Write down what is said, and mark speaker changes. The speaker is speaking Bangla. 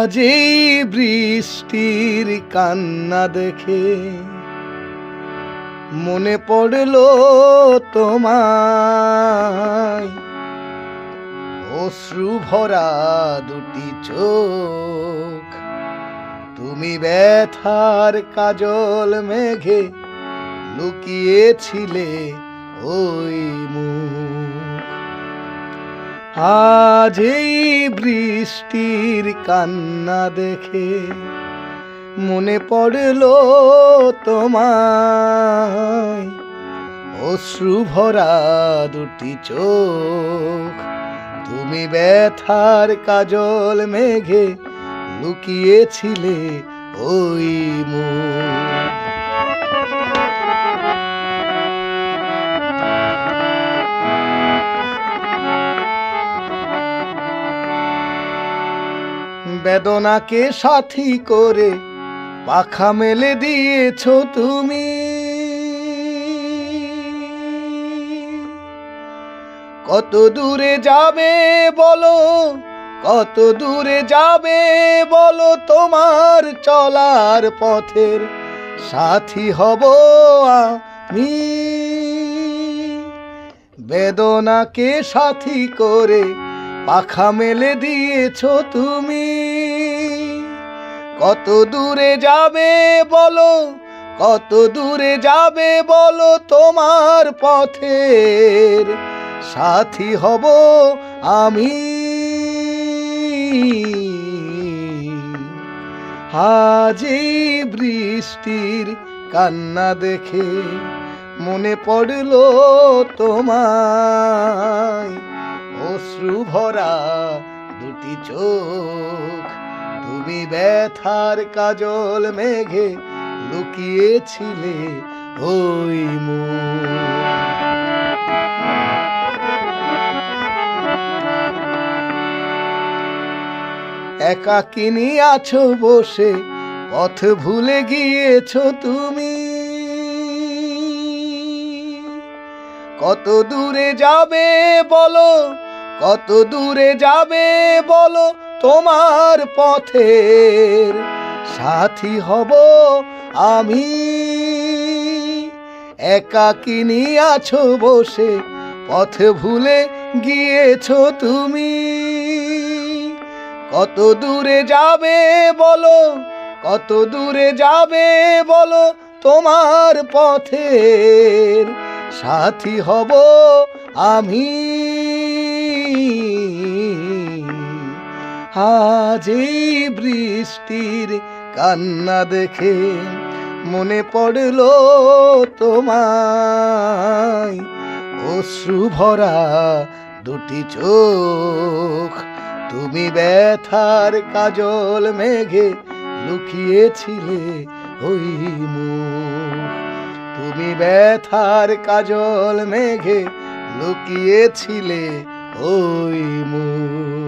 Speaker 1: আজ এই বৃষ্টির কান্না দেখে মনে পড়লো তোমায়, অশ্রু ভরা দুটি চোখ, তুমি ব্যথার কাজল মেঘে লুকিয়েছিলে ওই মুখ। আজ এই বৃষ্টির কান্না দেখে মনে পড়লো তোমায়, অশ্রু ভরা দুটি চোখ, তুমি ব্যথার কাজল মেঘে লুকিয়েছিলে ওই মুখ। বেদনাকে সাথী করে পাখা মেলে দিয়েছো তুমি, কত দূরে যাবে বলো, কত দূরে যাবে বলো, তোমার চলার পথের সাথী হব আমি। বেদনাকে সাথী করে পাখা মেলে দিয়েছো তুমি, কত দূরে যাবে বলো, কত দূরে যাবে বলো, তোমার পথের সাথী হব আমি। আজ এই বৃষ্টির কান্না দেখে মনে পড়লো তোমায়, অশ্রু ভরা দুটি চোখ, তুমি ব্যথার কাজল মেঘে লুকিয়েছিলে ওই মুখ। একাকিনী আছো বসে, পথ ভুলে গিয়েছো তুমি, কত দূরে যাবে বলো, কত দূরে যাবে বলো, তোমার পথের সাথী হব আমি। একাকিনী আছো বসে, পথ ভুলে গিয়েছো তুমি, কত দূরে যাবে বলো, কত দূরে যাবে বলো, তোমার পথের সাথী হব আমি। আজ এই বৃষ্টির কান্না দেখে মনে পড়লো তোমায়, অশ্রু ভরা দুটি চোখ, তুমি ব্যথার কাজল মেঘে লুকিয়েছিলে ওই মুখ। তুমি ব্যথার কাজল মেঘে লুকিয়েছিলে ওই মুখ।